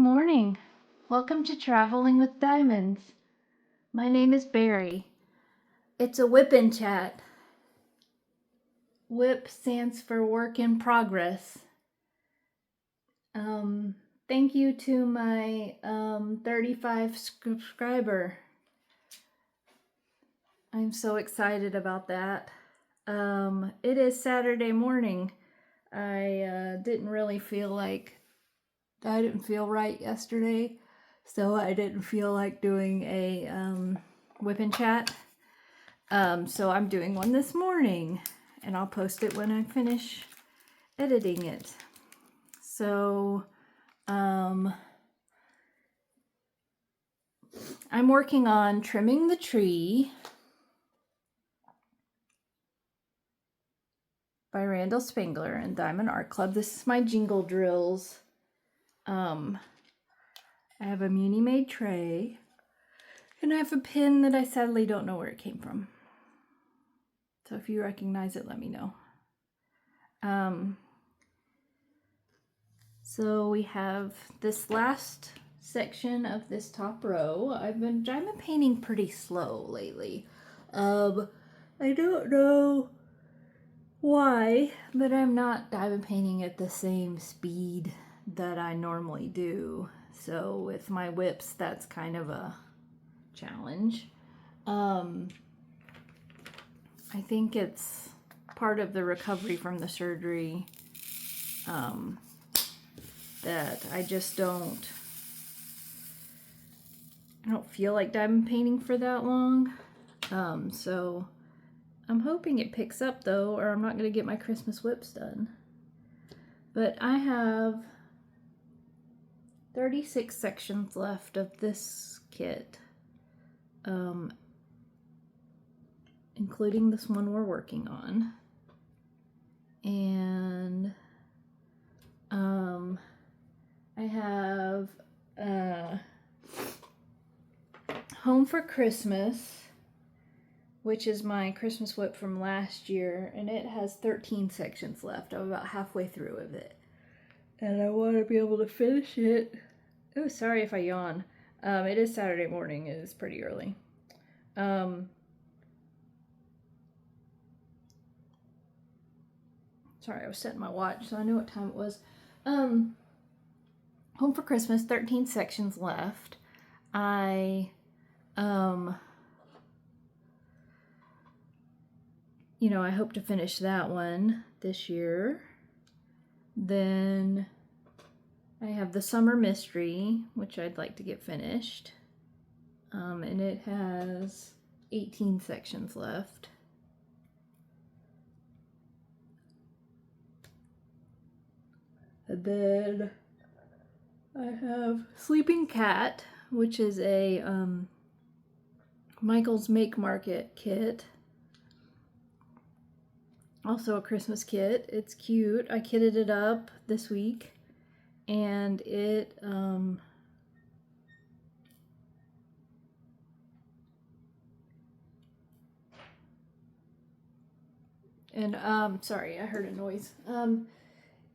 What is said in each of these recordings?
morning. Welcome to Traveling with Diamonds. My name is Barry. It's a WIP in chat. WIP stands for Work in Progress. Thank you to my 35 subscriber. I'm so excited about that. It is Saturday morning. I didn't feel right yesterday, so I didn't feel like doing a WIP in chat. So I'm doing one this morning, and I'll post it when I finish editing it. So I'm working on Trimming the Tree by Randall Spangler and Diamond Art Club. This is my jingle drills. I have a Muni Made tray, and I have a pin that I sadly don't know where it came from. So if you recognize it, let me know. So we have this last section of this top row. I've been diamond painting pretty slow lately. I don't know why, but I'm not diamond painting at the same speed that I normally do. So with my WIPs, that's kind of a challenge. I think it's part of the recovery from the surgery that I don't feel like diamond painting for that long. So I'm hoping it picks up though, or I'm not going to get my Christmas WIPs done. But I have 36 sections left of this kit, including this one we're working on. And I have Home for Christmas, which is my Christmas WIP from last year, and it has 13 sections left. I'm about halfway through of it, and I want to be able to finish it. Oh, sorry if I yawn. It is Saturday morning. It is pretty early. Sorry, I was setting my watch, so I knew what time it was. Home for Christmas, 13 sections left. I hope to finish that one this year. Then I have the Summer Mystery, which I'd like to get finished. And it has 18 sections left. And then I have Sleeping Cat, which is a Michael's Make Market kit. Also a Christmas kit. It's cute. I kitted it up this week, and it sorry, I heard a noise.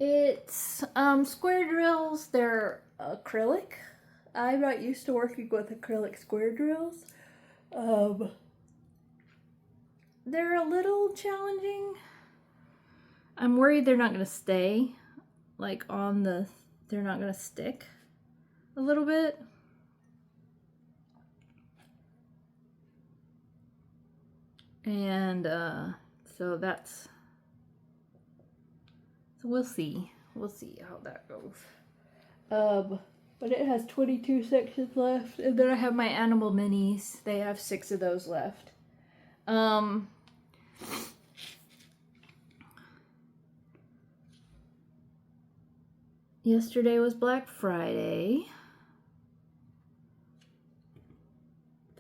It's square drills. They're acrylic. I'm not used to working with acrylic square drills. They're a little challenging. I'm worried they're not going to stay, they're not going to stick a little bit. And so we'll see. We'll see how that goes. But it has 22 sections left. And then I have my animal minis. They have 6 of those left. Yesterday was Black Friday.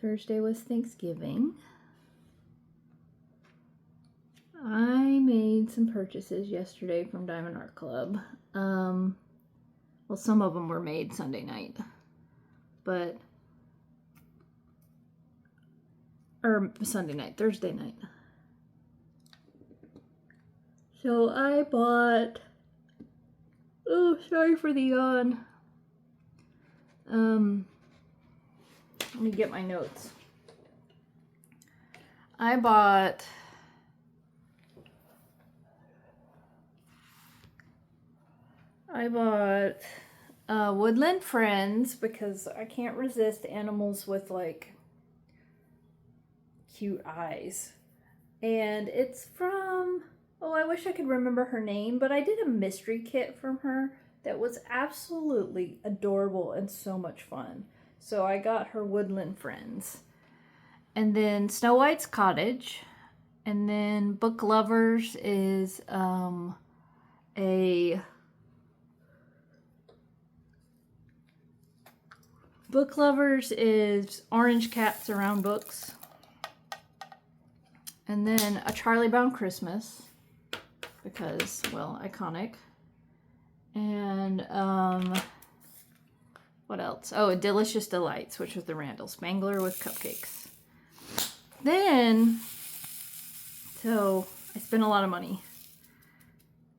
Thursday was Thanksgiving. I made some purchases yesterday from Diamond Art Club. Well, some of them were made Sunday night, Thursday night. So I bought, oh, sorry for the yawn. Let me get my notes. I bought Woodland Friends because I can't resist animals with like cute eyes. And it's from, oh, I wish I could remember her name, but I did a mystery kit from her that was absolutely adorable and so much fun. So I got her Woodland Friends. And then Snow White's Cottage. And then Book Lovers is Orange Cats Around Books. And then A Charlie Brown Christmas, because, well, iconic. And, what else? Oh, Delicious Delights, which was the Randall Spangler with cupcakes. Then, so, I spent a lot of money.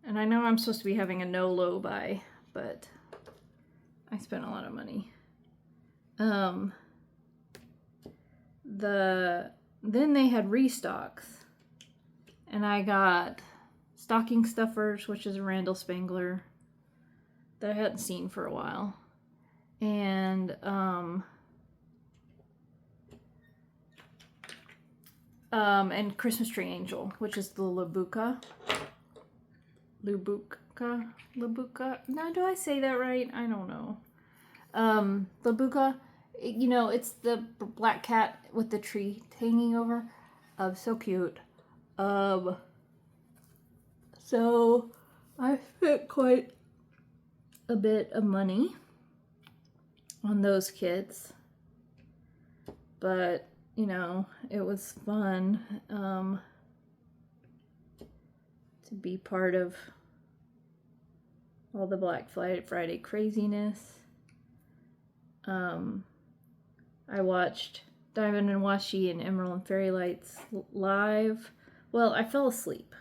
And I know I'm supposed to be having a no-low buy, but I spent a lot of money. Then they had restocks, and I got Stocking Stuffers, which is a Randall Spangler that I hadn't seen for a while, and Christmas Tree Angel, which is the Labuka. Now, do I say that right? I don't know. Labuka. You know, it's the black cat with the tree hanging over. So cute. So I spent quite a bit of money on those kits. But, you know, it was fun to be part of all the Black Friday craziness. I watched Diamond and Washi and Emerald and Fairy Lights live. Well, I fell asleep.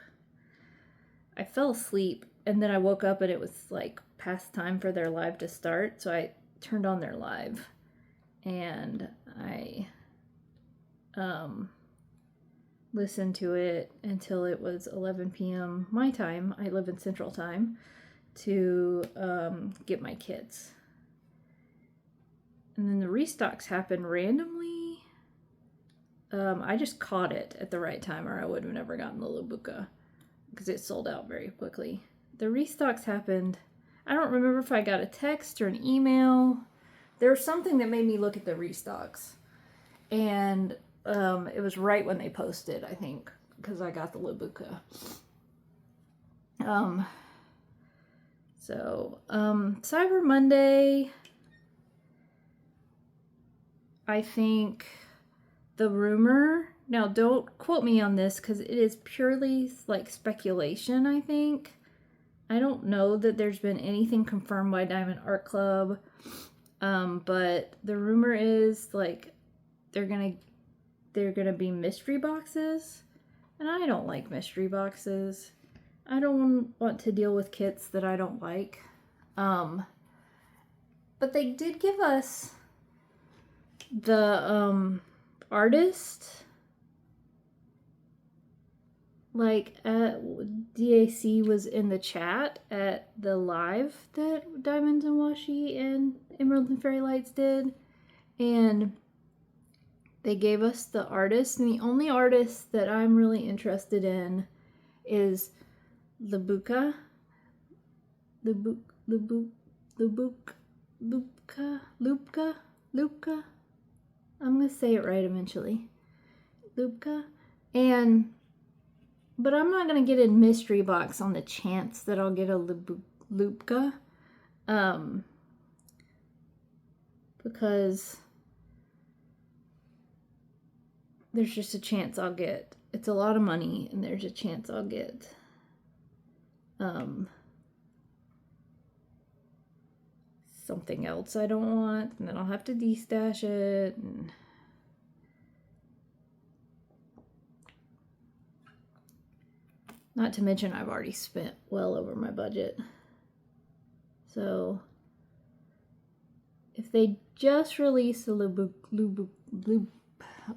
And then I woke up and it was like past time for their live to start. So I turned on their live and I listened to it until it was 11 p.m. my time. I live in Central Time, to get my kids. And then the restocks happened randomly. I just caught it at the right time, or I would have never gotten the Labuka because it sold out very quickly. The restocks happened. I don't remember if I got a text or an email. There was something that made me look at the restocks. And it was right when they posted, I think, because I got the Labuka. Cyber Monday, I think the rumor, now don't quote me on this because it is purely like speculation, I think. I don't know that there's been anything confirmed by Diamond Art Club, but the rumor is like they're gonna be mystery boxes, and I don't like mystery boxes. I don't want to deal with kits that I don't like. But they did give us the artist, like DAC was in the chat at the live that Diamonds and Washi and Emerald and Fairy Lights did, and they gave us the artist, and the only artist that I'm really interested in is Labuka. Lupka. I'm gonna say it right eventually. Lupka. But I'm not gonna get a mystery box on the chance that I'll get a Lupka. Because there's just a chance I'll get, it's a lot of money, and there's a chance I'll get something else I don't want, and then I'll have to destash it. And not to mention I've already spent well over my budget. So if they just release the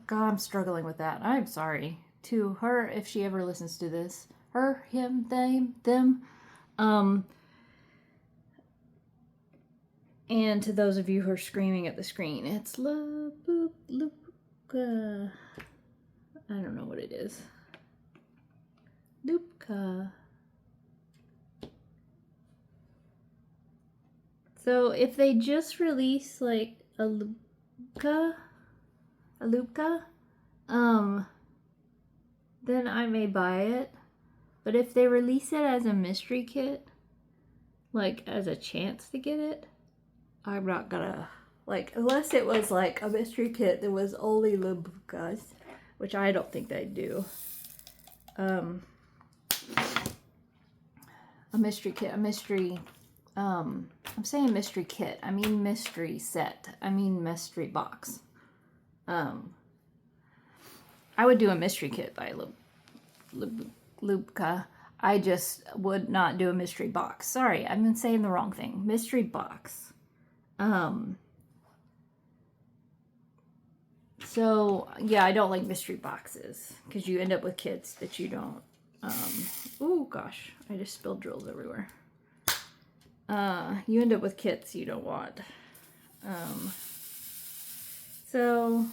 God, I'm struggling with that. I'm sorry to her if she ever listens to this. Her, him, them. And to those of you who are screaming at the screen, it's I don't know what it is. Lupka. So if they just release like a Lupka, then I may buy it. But if they release it as a mystery kit, like as a chance to get it, I'm not gonna, like, unless it was like a mystery kit that was only Lupkas, which I don't think they'd do. A mystery kit, I'm saying mystery kit, I mean mystery set, I mean mystery box. I would do a mystery kit by Lupka. I just would not do a mystery box. Sorry, I've been saying the wrong thing. Mystery box. So yeah, I don't like mystery boxes because you end up with kits that you don't. Oh gosh, I just spilled drills everywhere. You end up with kits you don't want. So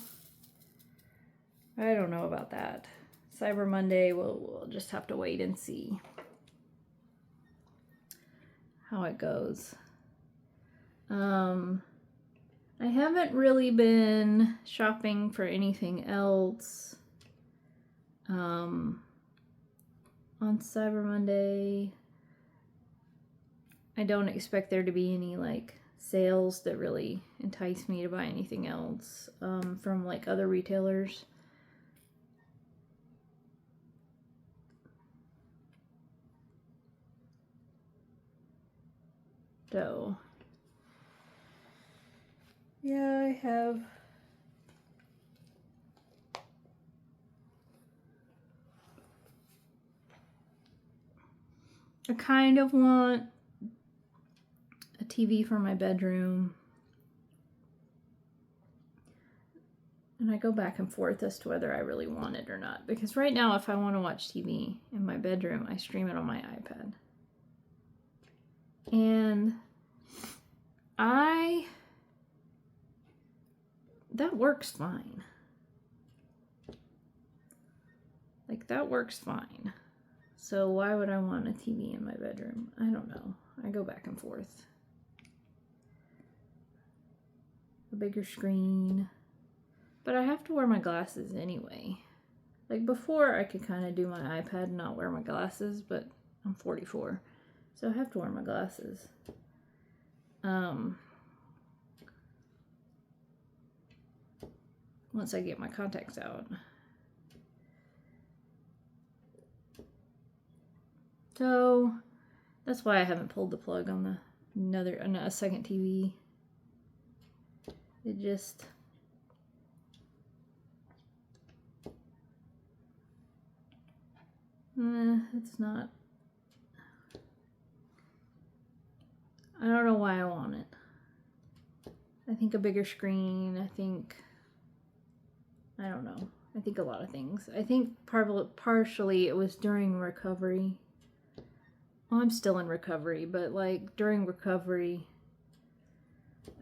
I don't know about that. Cyber Monday, we'll just have to wait and see how it goes. I haven't really been shopping for anything else on Cyber Monday. I don't expect there to be any like sales that really entice me to buy anything else from like other retailers. So yeah, I have I kind of want a TV for my bedroom. And I go back and forth as to whether I really want it or not. Because right now, if I want to watch TV in my bedroom, I stream it on my iPad. And that works fine. Like, that works fine. So why would I want a TV in my bedroom? I don't know. I go back and forth. A bigger screen. But I have to wear my glasses anyway. Like before, I could kind of do my iPad and not wear my glasses, but I'm 44. So I have to wear my glasses. Once I get my contacts out. So that's why I haven't pulled the plug on a second TV. It just it's not. I don't know why I want it. I think a bigger screen, I don't know. I think a lot of things. I think partially it was during recovery. Well, I'm still in recovery, but like during recovery,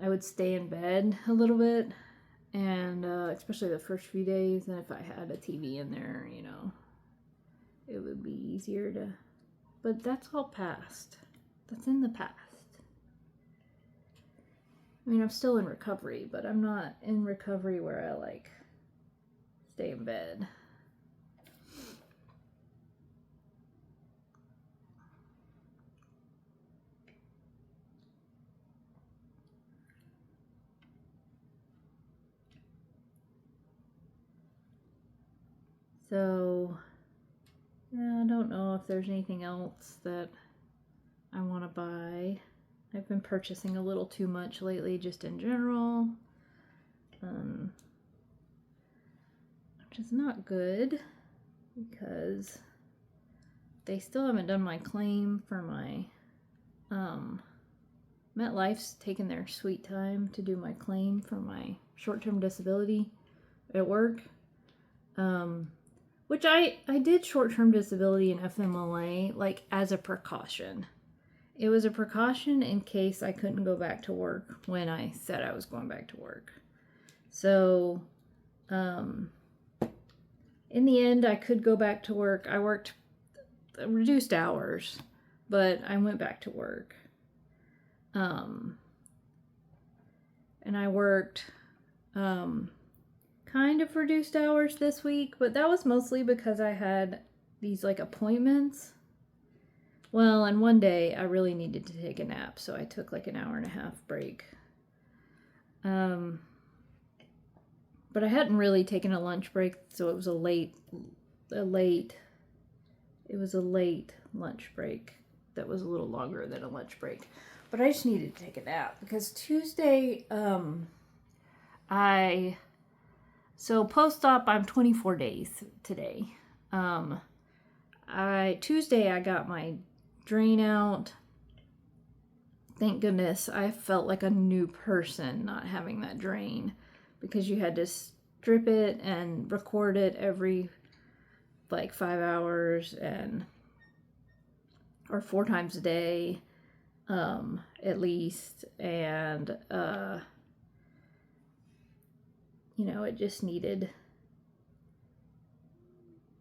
I would stay in bed a little bit, and especially the first few days, and if I had a TV in there, you know, it would be easier to, but that's all past. That's in the past. I mean, I'm still in recovery, but I'm not in recovery where I like stay in bed. So, yeah, I don't know if there's anything else that I want to buy. I've been purchasing a little too much lately, just in general, which is not good because they still haven't done my claim for my MetLife's taking their sweet time to do my claim for my short-term disability at work. Which I did short-term disability and FMLA like as a precaution. It was a precaution in case I couldn't go back to work when I said I was going back to work. So, in the end, I could go back to work. I worked reduced hours, but I went back to work. And I worked kind of reduced hours this week, but that was mostly because I had these like appointments. Well, and one day I really needed to take a nap, so I took like an hour and a half break. But I hadn't really taken a lunch break, so it was a late lunch break that was a little longer than a lunch break. But I just needed to take a nap because Tuesday, post-op, I'm 24 days today. Tuesday I got my drain out. Thank goodness. I felt like a new person not having that drain because you had to strip it and record it every like 5 hours or 4 times a day at least, and it just needed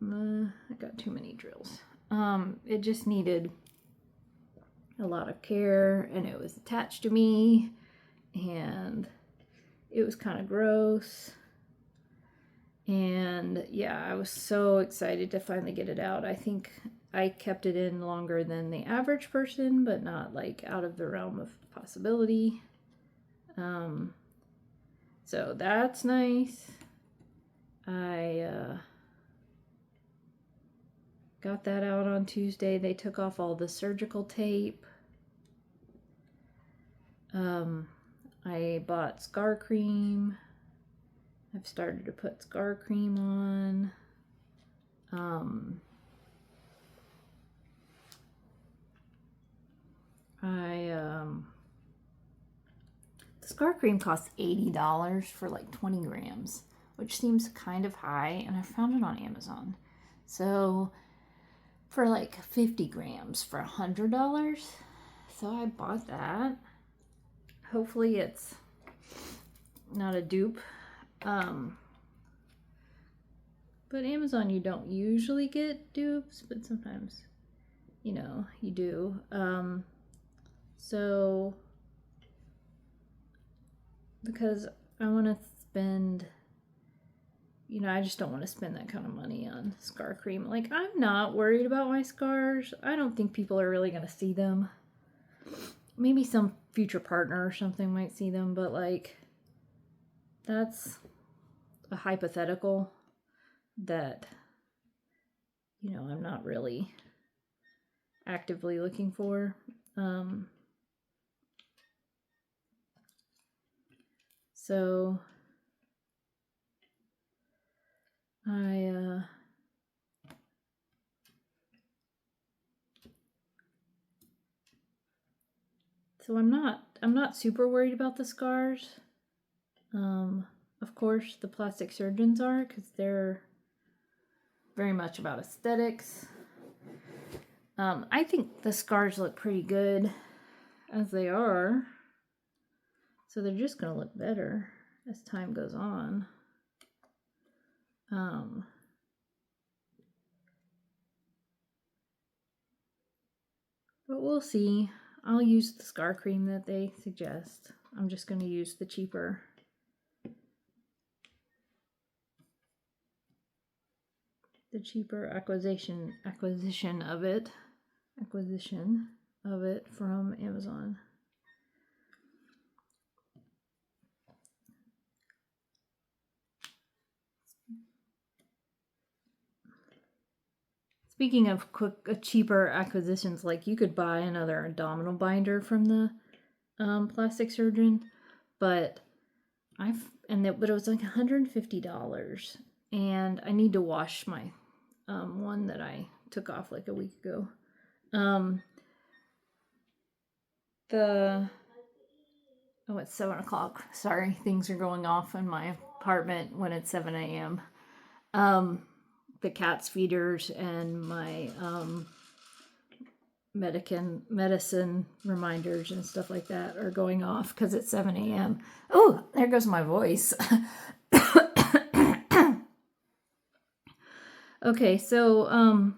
I got too many drills. It just needed a lot of care, and it was attached to me, and it was kind of gross. And yeah, I was so excited to finally get it out. I think I kept it in longer than the average person, but not like out of the realm of possibility. So that's nice. I got that out on Tuesday. They took off all the surgical tape. I bought scar cream. I've started to put scar cream on. The scar cream costs $80 for like 20 grams, which seems kind of high, and I found it on Amazon. So for like 50 grams for $100. So I bought that. Hopefully it's not a dupe. But Amazon, you don't usually get dupes, but sometimes, you do. So, because I want to spend, I just don't want to spend that kind of money on scar cream. Like, I'm not worried about my scars. I don't think people are really going to see them. Maybe some future partner or something might see them, but like, that's a hypothetical that, I'm not really actively looking for. So I'm not super worried about the scars. Of course, the plastic surgeons are, because they're very much about aesthetics. I think the scars look pretty good as they are. So they're just going to look better as time goes on. But we'll see. I'll use the scar cream that they suggest. I'm just going to use the cheaper acquisition of it from Amazon. Speaking of cheaper acquisitions, like you could buy another abdominal binder from the plastic surgeon, but it was like $150, and I need to wash my one that I took off like a week ago. Oh, it's 7 o'clock. Sorry, things are going off in my apartment when it's 7 a.m. The cat's feeders and my medicine reminders and stuff like that are going off because it's 7 a.m. Oh, there goes my voice. Okay, so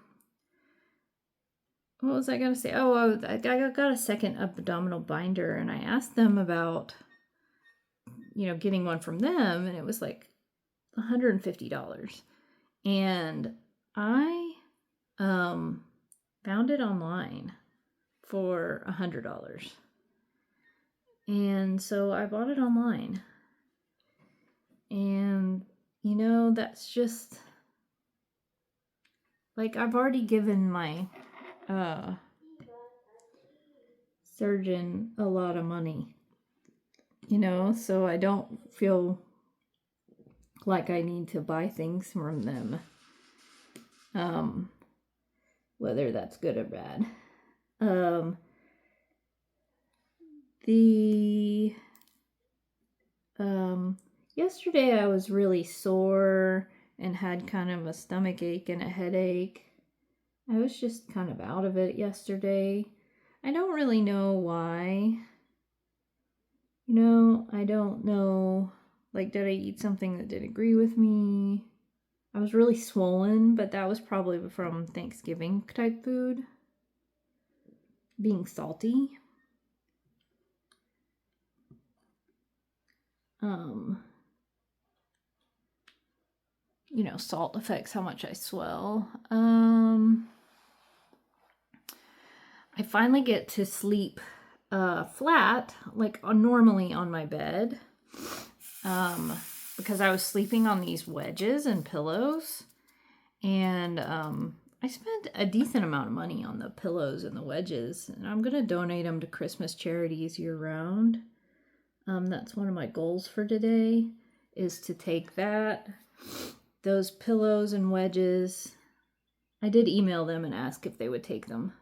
what was I gonna say? Oh, I got a second abdominal binder, and I asked them about, getting one from them, and it was like $150, and I found it online for $100, and so I bought it online, and that's just like I've already given my surgeon a lot of money, so I don't feel like I need to buy things from them, whether that's good or bad. Yesterday I was really sore and had kind of a stomach ache and a headache. I was just kind of out of it yesterday. I don't really know why. I don't know. Like, did I eat something that didn't agree with me? I was really swollen, but that was probably from Thanksgiving type food. Being salty. Salt affects how much I swell. I finally get to sleep flat, like normally on my bed, because I was sleeping on these wedges and pillows, and I spent a decent amount of money on the pillows and the wedges, and I'm going to donate them to Christmas charities year-round. That's one of my goals for today, is to take those pillows and wedges. I did email them and ask if they would take them.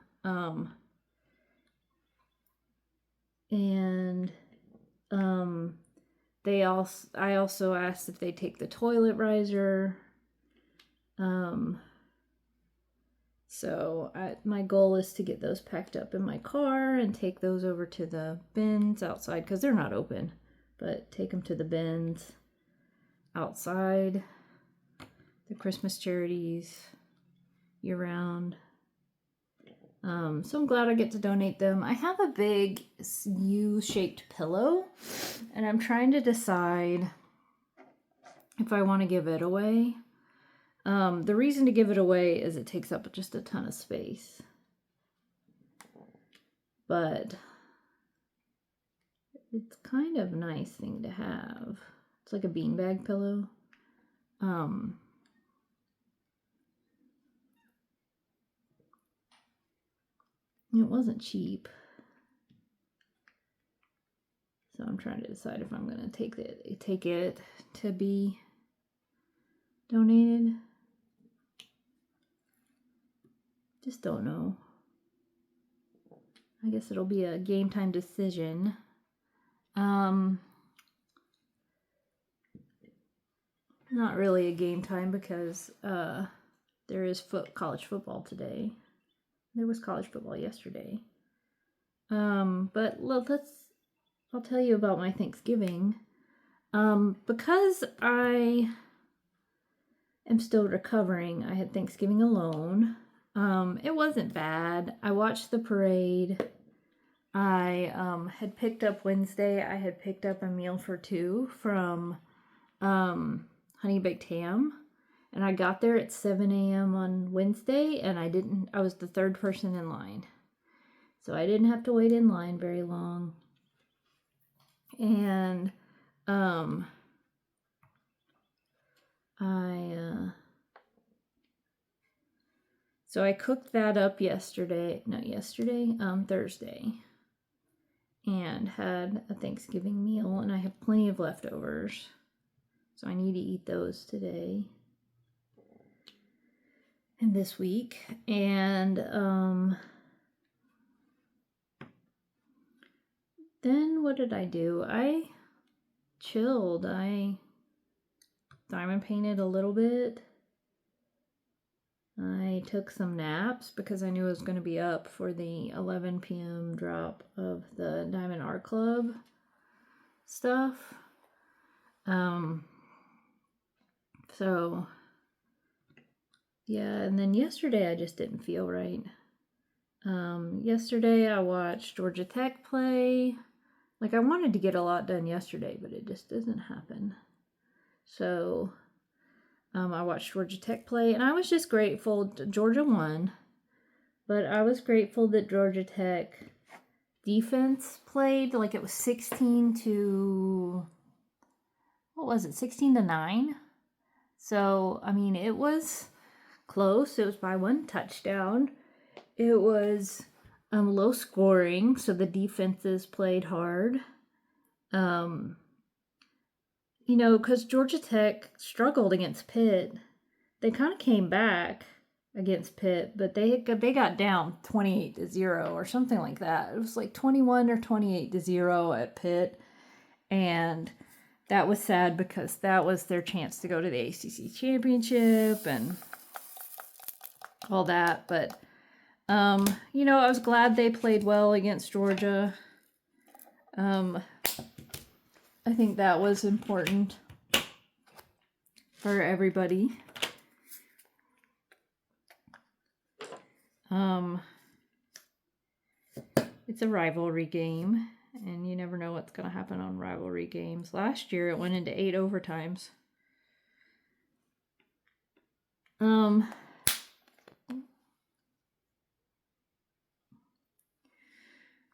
And I also asked if they take the toilet riser. So my goal is to get those packed up in my car and take those over to the bins outside, because they're not open, but take them to the bins outside the Christmas charities year round. So I'm glad I get to donate them. I have a big U-shaped pillow, and I'm trying to decide if I want to give it away. The reason to give it away is it takes up just a ton of space. But it's kind of a nice thing to have. It's like a beanbag pillow. It wasn't cheap. So I'm trying to decide if I'm going to take it to be donated. Just don't know. I guess it'll be a game time decision. Not really a game time, because there is college football today. There was college football yesterday. But I'll tell you about my Thanksgiving. Because I am still recovering, I had Thanksgiving alone. It wasn't bad. I watched the parade. I had picked up Wednesday, I had picked up a meal for two from Honey Baked Ham. And I got there at 7 a.m. on Wednesday, and I was the third person in line. So I didn't have to wait in line very long. And so I cooked that up Thursday, and had a Thanksgiving meal, and I have plenty of leftovers. So I need to eat those today and this week. And Then what did I do? I chilled. I diamond painted a little bit. I took some naps because I knew I was going to be up for the 11 p.m. drop of the Diamond Art Club stuff. So yeah, and then yesterday I just didn't feel right. Yesterday I watched Georgia Tech play. Like, I wanted to get a lot done yesterday, but it just doesn't happen. So I watched Georgia Tech play, and I was just grateful. Georgia won, but I was grateful that Georgia Tech defense played. Like, it was 16 to, what was it, 16 to 9? So, I mean, it was close. It was by 1 touchdown. It was low scoring, so the defenses played hard. You know, because Georgia Tech struggled against Pitt. They kind of came back against Pitt, but they got down 28-0 or something like that. It was like 21 or 28-0 at Pitt, and that was sad because that was their chance to go to the ACC championship and all that. But you know, I was glad they played well against Georgia. I think that was important for everybody. It's a rivalry game, and you never know what's going to happen on rivalry games. Last year, it went into 8 overtimes. And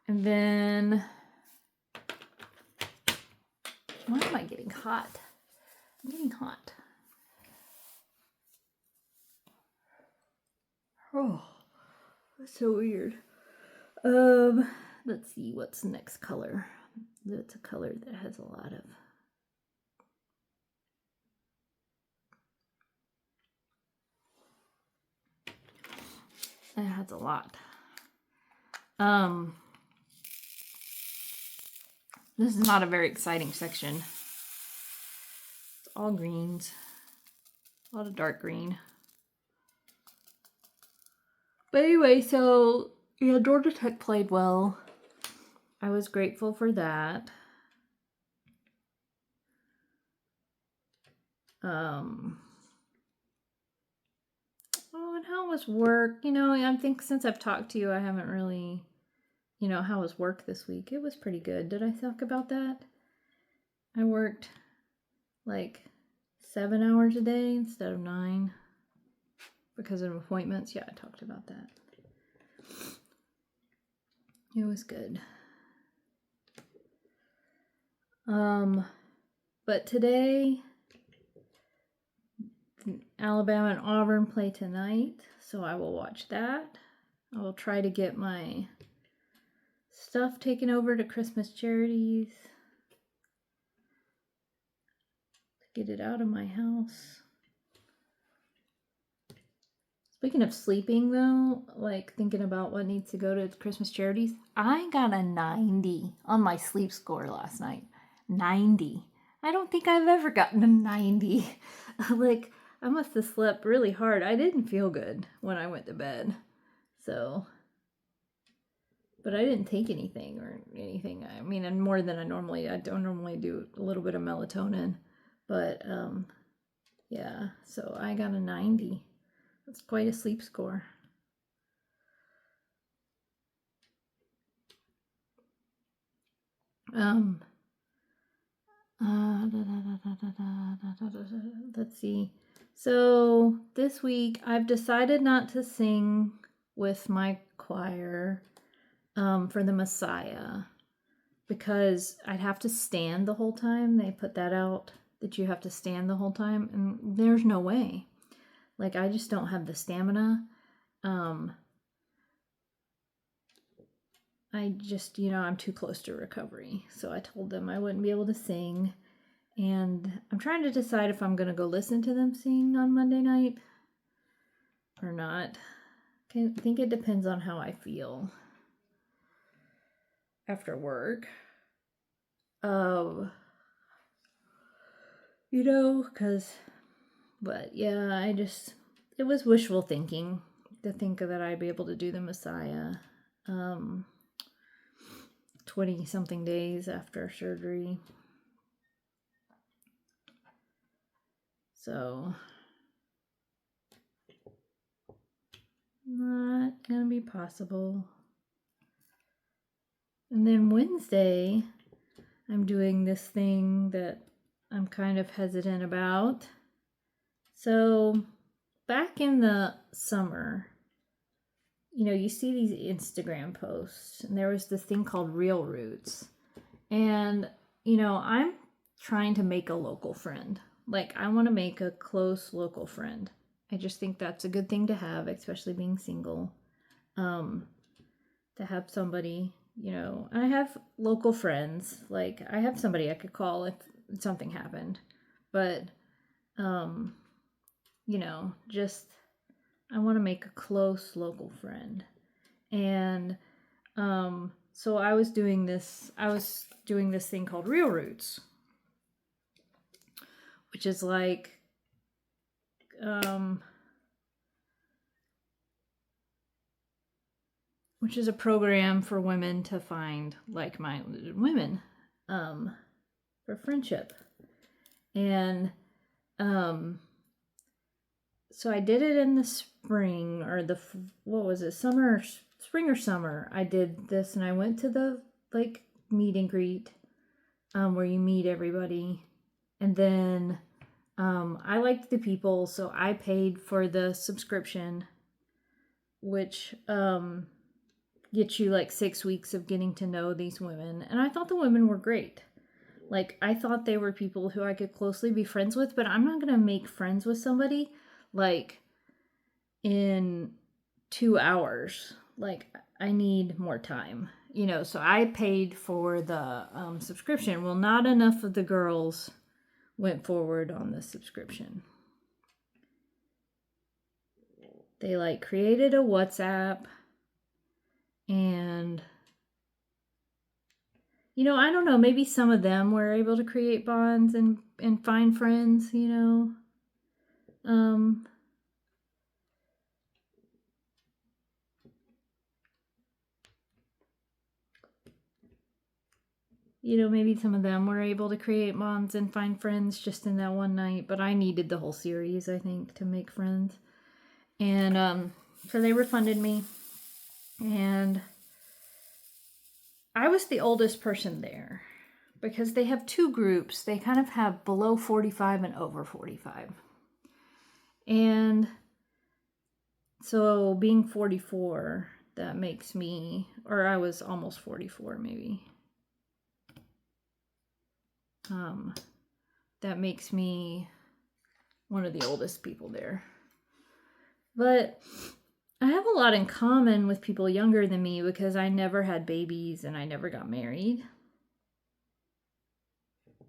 then, why am I getting hot? I'm getting hot. Oh, that's so weird. Let's see, what's the next color? That's a color that has a lot of... It has a lot. This is not a very exciting section. It's all greens. A lot of dark green. But anyway, so yeah, Georgia Tech played well. I was grateful for that. Oh, and how was work? You know, I think since I've talked to you, I haven't really, you know, how was work this week? It was pretty good. Did I talk about that? I worked like 7 hours a day instead of 9 because of appointments. Yeah, I talked about that. It was good. But today, Alabama and Auburn play tonight, so I will watch that. I will try to get my stuff taken over to Christmas charities. Get it out of my house. Speaking of sleeping though, like thinking about what needs to go to Christmas charities, I got a 90 on my sleep score last night. 90. I don't think I've ever gotten a 90. Like, I must have slept really hard. I didn't feel good when I went to bed. So, but I didn't take anything or anything. I mean, and more than I don't normally do a little bit of melatonin. But, yeah, so I got a 90. That's quite a sleep score. Let's see. So this week I've decided not to sing with my choir for the Messiah because I'd have to stand the whole time. They put that out that you have to stand the whole time, and there's no way. Like, I just don't have the stamina. I just, you know, I'm too close to recovery. So I told them I wouldn't be able to sing. And I'm trying to decide if I'm going to go listen to them sing on Monday night or not. I think it depends on how I feel after work. You know, but yeah, it was wishful thinking to think that I'd be able to do the Messiah 20 something days after surgery. So, not gonna be possible. And then Wednesday, I'm doing this thing that I'm kind of hesitant about. So, back in the summer, you know, you see these Instagram posts, and there was this thing called Real Roots. And, you know, I'm trying to make a local friend. Like, I want to make a close local friend. I just think that's a good thing to have, especially being single. To have somebody, you know, I have local friends. Like, I have somebody I could call if something happened. But, you know, just, I want to make a close local friend. And, so I was doing this thing called Real Roots, which is like, which is a program for women to find like-minded women, for friendship. And, so I did it in the spring, or what was it, spring or summer. I did this, and I went to the like meet and greet, where you meet everybody. And then I liked the people, so I paid for the subscription, which gets you like 6 weeks of getting to know these women. And I thought the women were great. Like, I thought they were people who I could closely be friends with, but I'm not going to make friends with somebody like in 2 hours. Like, I need more time, you know. So I paid for the subscription. Well, not enough of the girls went forward on the subscription. They like created a WhatsApp, and, you know, I don't know, maybe some of them were able to create bonds and find friends, you know. You know, maybe some of them were able to create bonds and find friends just in that one night, but I needed the whole series, I think, to make friends. And so they refunded me, and I was the oldest person there because they have 2 groups. They kind of have below 45 and over 45. And so being 44, that makes me, or I was almost 44 maybe. That makes me one of the oldest people there. But I have a lot in common with people younger than me because I never had babies and I never got married.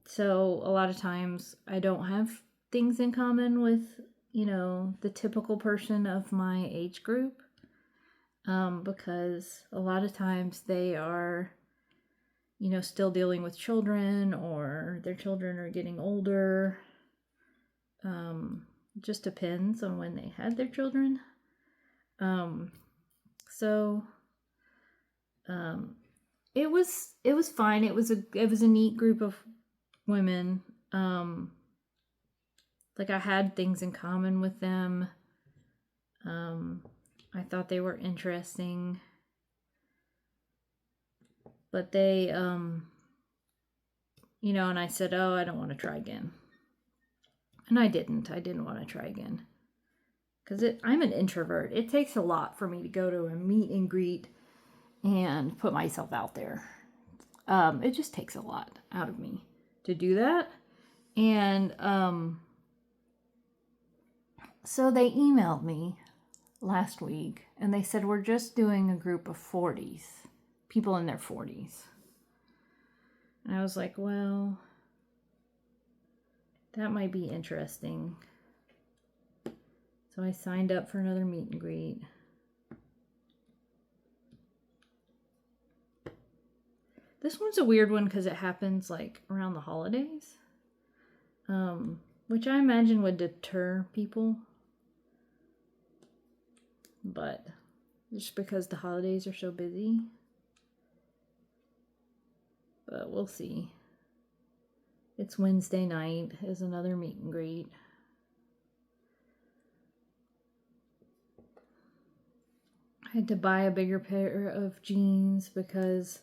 So a lot of times I don't have things in common with, you know, the typical person of my age group. Because a lot of times they are, you know, still dealing with children, or their children are getting older. Just depends on when they had their children. So it was fine. It was a neat group of women. Like, I had things in common with them. I thought they were interesting. But they, you know, and I said, oh, I don't want to try again. And I didn't want to try again. Because I'm an introvert. It takes a lot for me to go to a meet and greet and put myself out there. It just takes a lot out of me to do that. And so they emailed me last week, and they said, we're just doing a group of 40s, people in their 40s. And I was like, well, that might be interesting. So I signed up for another meet and greet. This one's a weird one because it happens like around the holidays, which I imagine would deter people. But just because the holidays are so busy. But we'll see. It's Wednesday night is another meet and greet. I had to buy a bigger pair of jeans because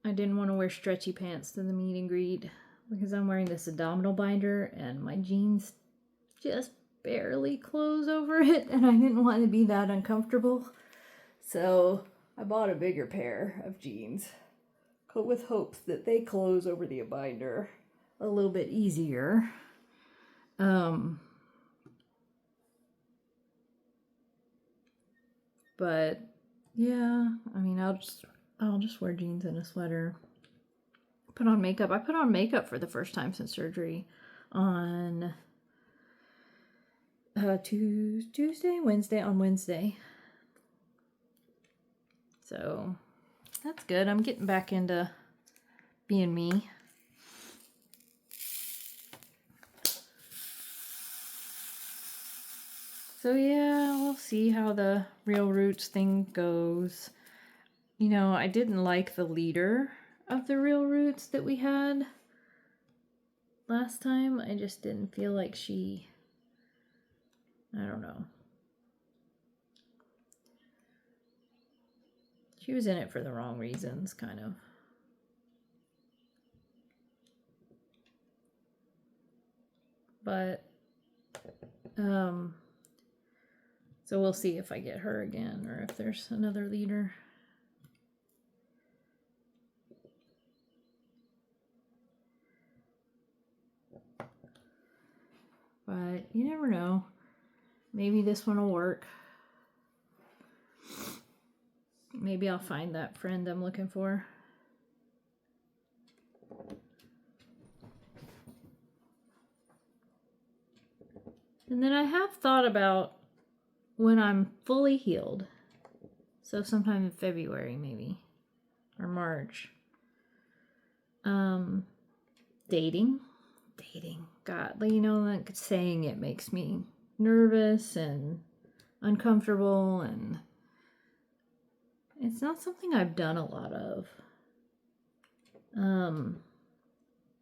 I didn't want to wear stretchy pants to the meet and greet because I'm wearing this abdominal binder and my jeans just barely close over it and I didn't want to be that uncomfortable. So I bought a bigger pair of jeans with hopes that they close over the binder a little bit easier. But yeah, I mean, I'll just wear jeans and a sweater. Put on makeup. I put on makeup for the first time since surgery on Wednesday. So that's good. I'm getting back into being me. So yeah, we'll see how the Real Roots thing goes. You know, I didn't like the leader of the Real Roots that we had last time. I just didn't feel like she, I don't know. She was in it for the wrong reasons, kind of. But, so we'll see if I get her again or if there's another leader. But you never know. Maybe this one will work. Maybe I'll find that friend I'm looking for. And then I have thought about when I'm fully healed. So sometime in February maybe. Or March. Dating. God, you know, like saying it makes me nervous and uncomfortable, and it's not something I've done a lot of.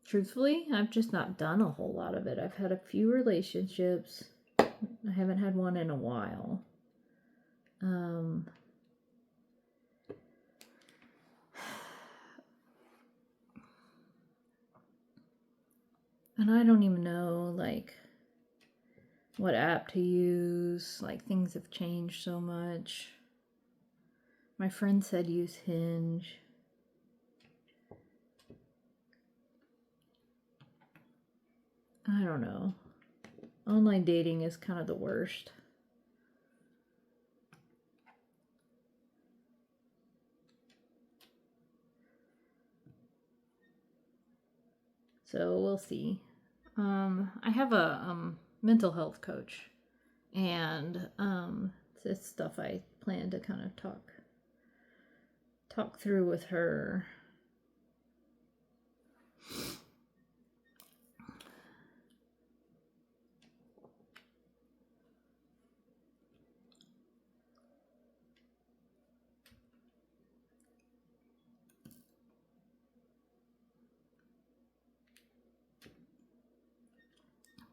Truthfully, I've just not done a whole lot of it. I've had a few relationships. I haven't had one in a while. And I don't even know, like, what app to use. Like, things have changed so much. My friend said use Hinge. I don't know. Online dating is kind of the worst. So we'll see. I have a mental health coach, and it's stuff I plan to kind of talk through with her.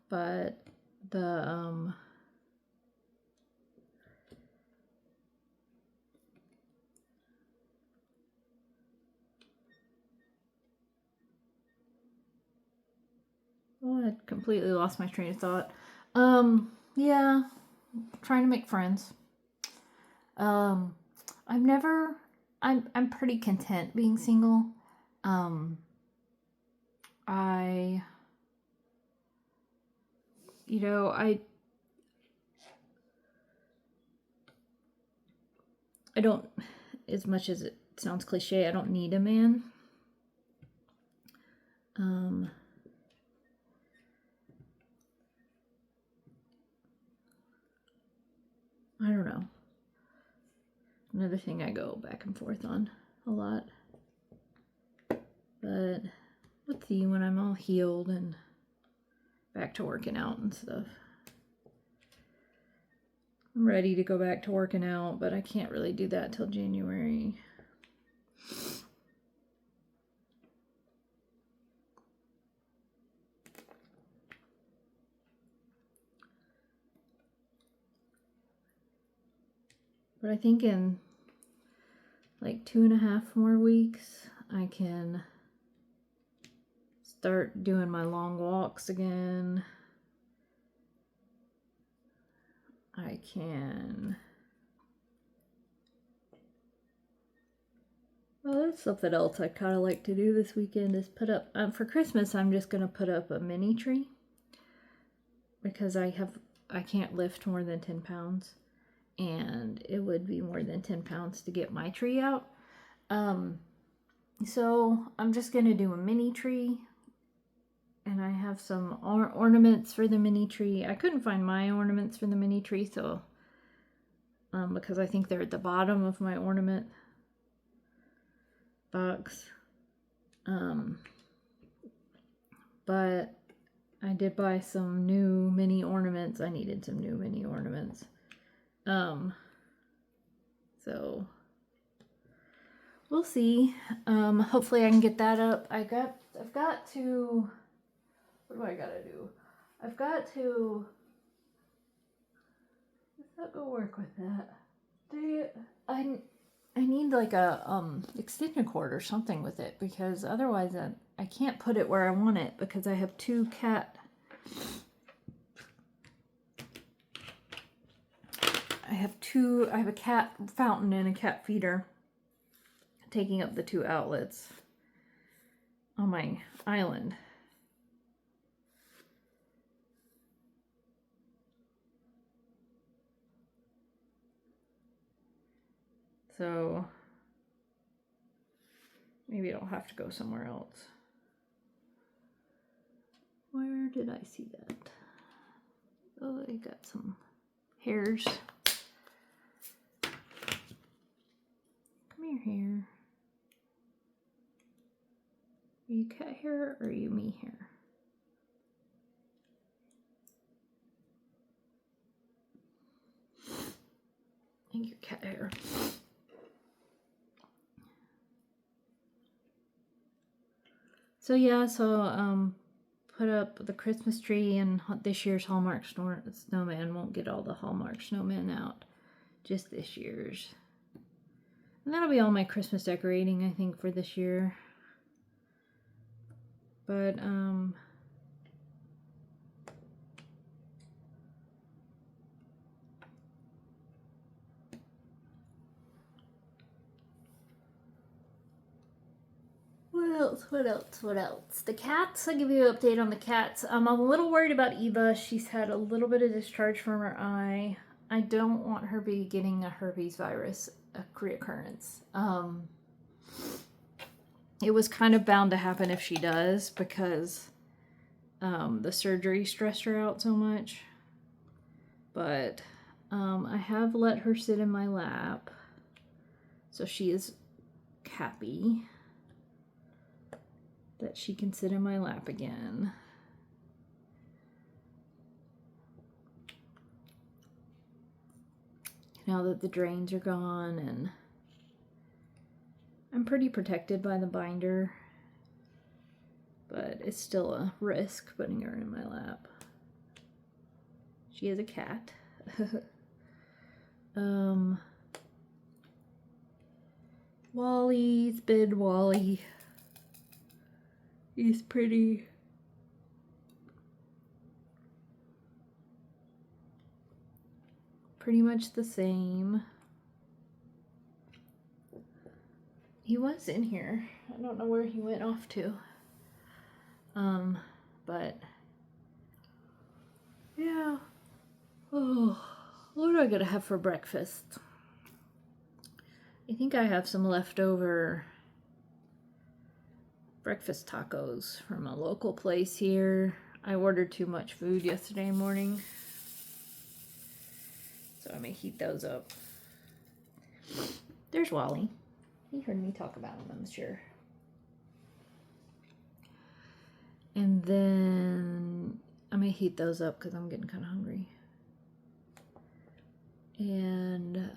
But the oh, I completely lost my train of thought. Yeah, trying to make friends. I'm pretty content being single. I don't, as much as it sounds cliche, I don't need a man. I don't know. Another thing I go back and forth on a lot. But let's see when I'm all healed and back to working out and stuff. I'm ready to go back to working out, but I can't really do that till January. But I think in like 2.5 more weeks, I can start doing my long walks again. I can... Well, that's something else I kind of like to do this weekend is put up... for Christmas, I'm just going to put up a mini tree. Because I can't lift more than 10 pounds. And it would be more than 10 pounds to get my tree out. So I'm just going to do a mini tree. And I have some ornaments for the mini tree. I couldn't find my ornaments for the mini tree, so because I think they're at the bottom of my ornament box. But I did buy some new mini ornaments. I needed some new mini ornaments. So we'll see. Hopefully I can get that up. I've got to, what do I gotta do? I've got to, let's not go work with that. I need like a extension cord or something with it, because otherwise I can't put it where I want it, because I have I have a cat fountain and a cat feeder taking up the 2 outlets on my island. So maybe it'll have to go somewhere else. Where did I see that? Oh, I got some hairs. Come here, hair. Are you cat hair or are you me hair? I think you're cat hair. So yeah, put up the Christmas tree, and this year's Hallmark snowman. Won't get all the Hallmark snowmen out, just this year's. And that'll be all my Christmas decorating, I think, for this year. But what else? The cats, I'll give you an update on the cats. I'm a little worried about Eva. She's had a little bit of discharge from her eye. I don't want her to be getting a herpes virus reoccurrence. It was kind of bound to happen if she does, because the surgery stressed her out so much. But I have let her sit in my lap, so she is happy that she can sit in my lap again. Now that the drains are gone, and I'm pretty protected by the binder, but it's still a risk putting her in my lap. She is a cat. Wally's been Wally. He's pretty much the same. He was in here. I don't know where he went off to. But yeah. Oh, what am I gonna have for breakfast? I think I have some leftover breakfast tacos from a local place here. I ordered too much food yesterday morning, so I may heat those up. There's Wally. He heard me talk about him, I'm sure. And then I'm gonna heat those up because I'm getting kind of hungry. And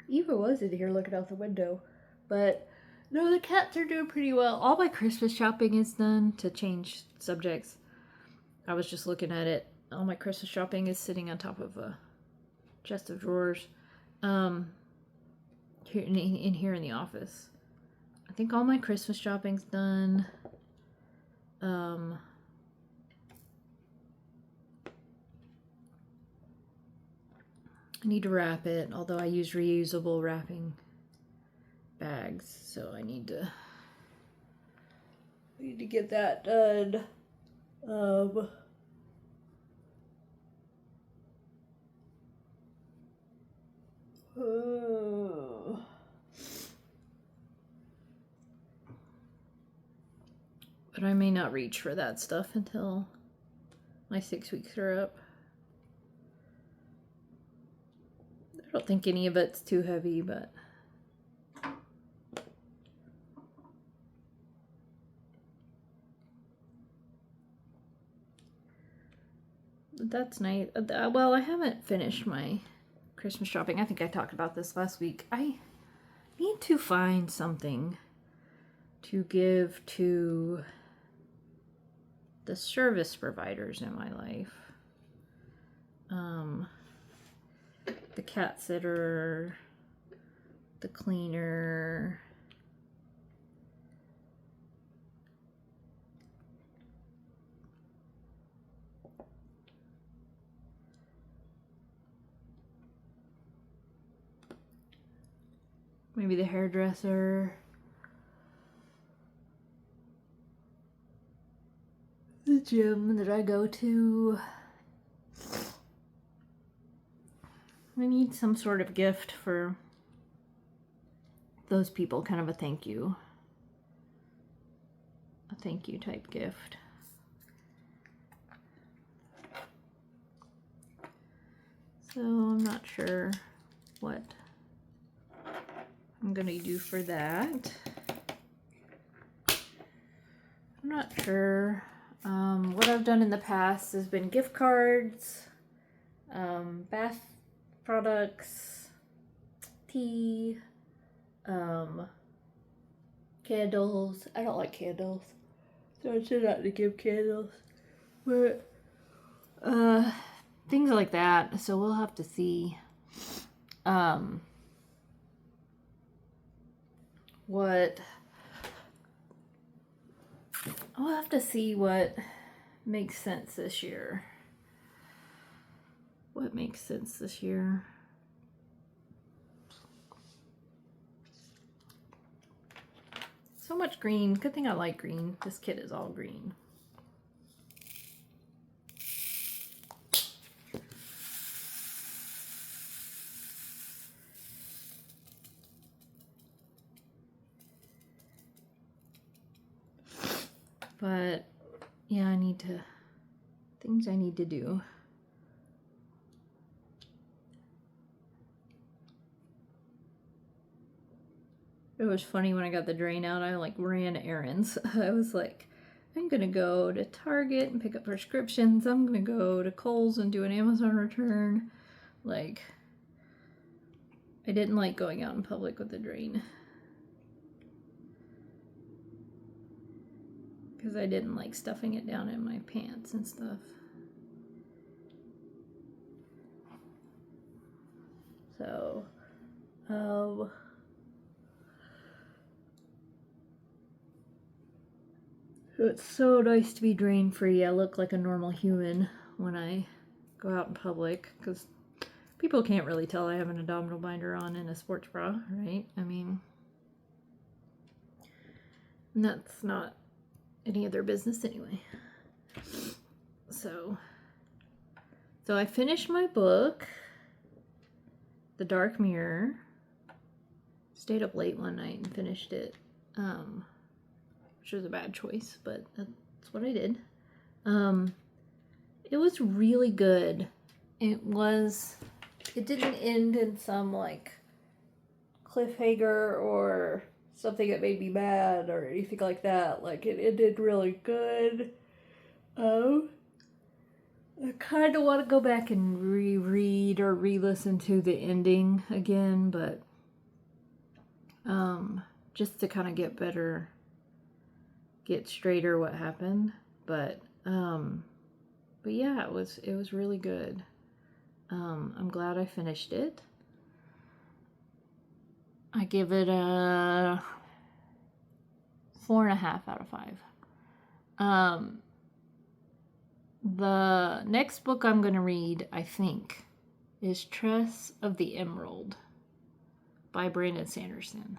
Eva was in here looking out the window, but no, the cats are doing pretty well. All my Christmas shopping is done. To change subjects, I was just looking at it. All my Christmas shopping is sitting on top of a chest of drawers, here in the office. I think all my Christmas shopping's done. I need to wrap it, although I use reusable wrapping bags, so I need to get that done. But I may not reach for that stuff until my 6 weeks are up. I don't think any of it's too heavy, but that's nice. Well, I haven't finished my Christmas shopping. I think I talked about this last week. I need to find something to give to the service providers in my life. The cat sitter, the cleaner, maybe the hairdresser, the gym that I go to. I need some sort of gift for those people, kind of a thank you. A thank you type gift. So I'm not sure what I'm gonna do for that. I'm not sure. What I've done in the past has been gift cards, bath products, tea, candles. I don't like candles, so I should not to give candles. But things like that. So we'll have to see what I'll have to see what makes sense this year. What makes sense this year? So much green. Good thing I like green. This kit is all green. But yeah, things I need to do. It was funny when I got the drain out, I like ran errands. I was like, I'm gonna go to Target and pick up prescriptions. I'm gonna go to Kohl's and do an Amazon return. Like, I didn't like going out in public with the drain. Because I didn't like stuffing it down in my pants and stuff. So, it's so nice to be drain free. I look like a normal human when I go out in public, because people can't really tell I have an abdominal binder on and a sports bra, right? I mean, and that's not any of their business anyway. So I finished my book, The Dark Mirror. Stayed up late one night and finished it, which was a bad choice, but that's what I did. It was really good, it didn't end in some like cliffhanger or something that made me mad or anything like that. Like, it ended really good. I kind of want to go back and reread or re-listen to the ending again, but just to kind of get straighter what happened. But yeah, it was really good. I'm glad I finished it. I give it a 4.5 out of 5. The next book I'm going to read, I think, is Tress of the Emerald by Brandon Sanderson.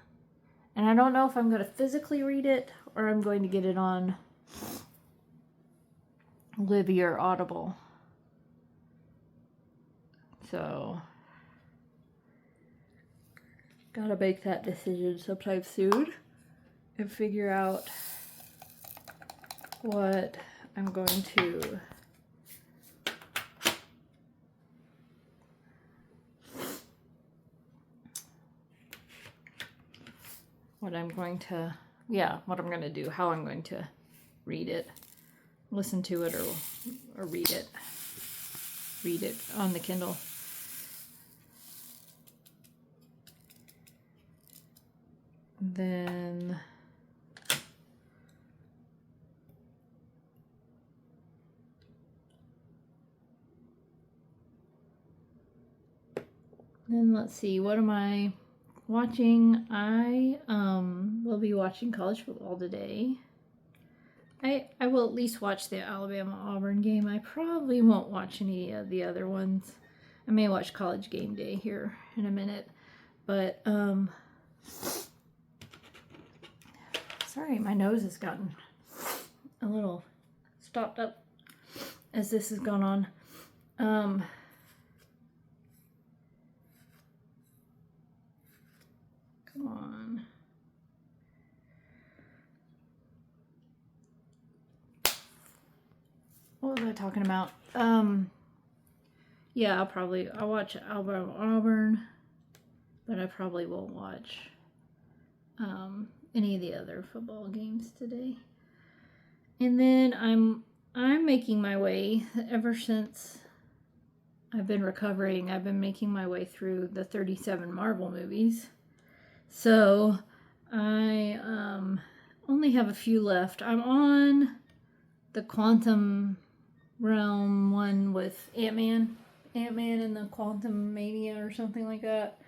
And I don't know if I'm going to physically read it or I'm going to get it on Libby or Audible. So, gotta make that decision sometime soon and figure out what I'm going to do, how I'm going to read it, listen to it, or read it on the Kindle. Then let's see, what am I watching? I will be watching college football today. I will at least watch the Alabama-Auburn game. I probably won't watch any of the other ones. I may watch College Game Day here in a minute. But, sorry, my nose has gotten a little stopped up as this has gone on. Come on. What was I talking about? Yeah, I'll watch Auburn, but I probably won't watch any of the other football games today. And then I'm making my way, ever since I've been recovering, I've been making my way through the 37 Marvel movies. So I only have a few left. I'm on the Quantum Realm one with Ant-Man and the Quantum Mania or something like that,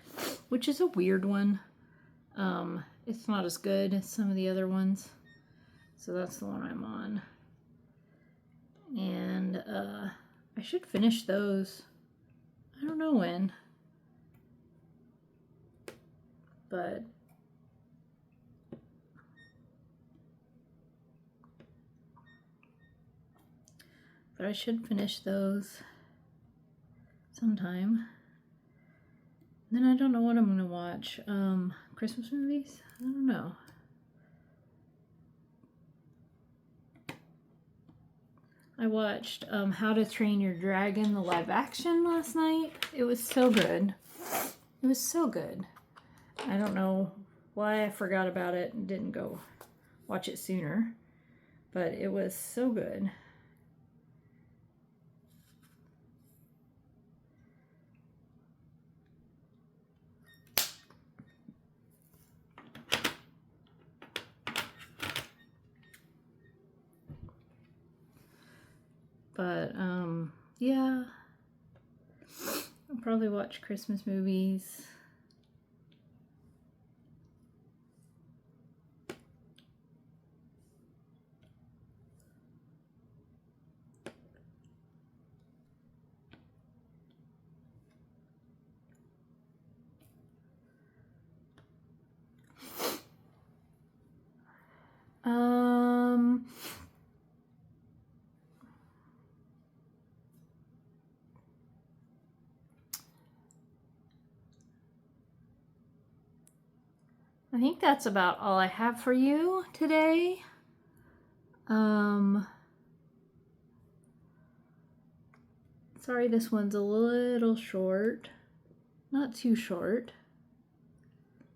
which is a weird one. It's not as good as some of the other ones, so that's the one I'm on. And I should finish those. I don't know when, but I should finish those sometime. Then I don't know what I'm going to watch. Christmas movies? I don't know. I watched How to Train Your Dragon, the live action, last night. It was so good. It was so good. I don't know why I forgot about it and didn't go watch it sooner, but it was so good. But, yeah, I'll probably watch Christmas movies. I think that's about all I have for you today. So Sorry, this one's a little short. Not too short,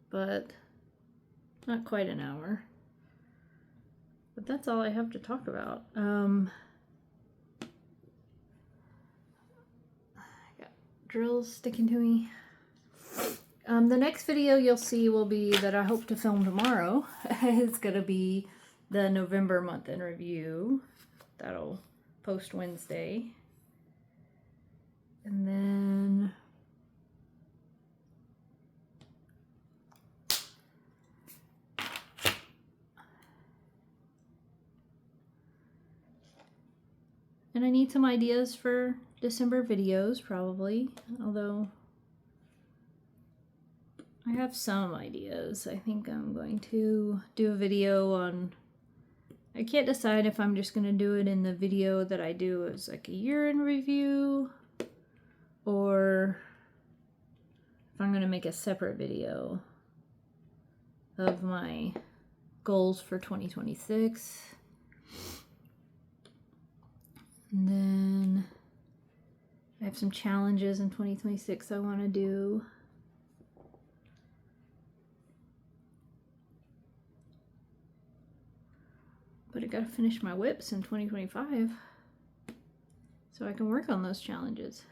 but not quite an hour. But that's all I have to talk about. I got drills sticking to me. The next video you'll see will be that I hope to film tomorrow. It's going to be the November month in review. That'll post Wednesday. And then I need some ideas for December videos probably, although I have some ideas. I think I'm going to do a video on, I can't decide if I'm just going to do it in the video that I do as like a year in review, or if I'm going to make a separate video of my goals for 2026. And then I have some challenges in 2026 I want to do. But I gotta finish my WIPs in 2025 so I can work on those challenges.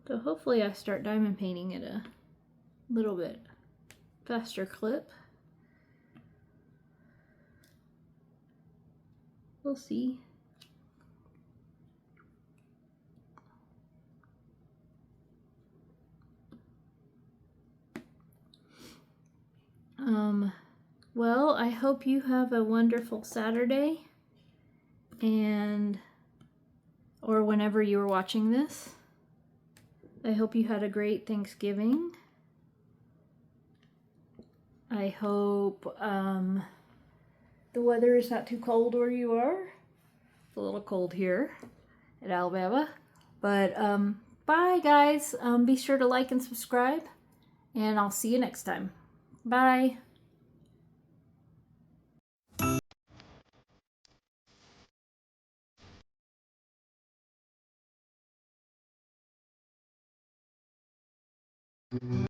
So hopefully I start diamond painting at a little bit faster clip. We'll see. Well, I hope you have a wonderful Saturday, and or whenever you were watching this. I hope you had a great Thanksgiving. I hope the weather is not too cold where you are. It's a little cold here at Alabama. But bye guys. Be sure to like and subscribe, and I'll see you next time. Bye.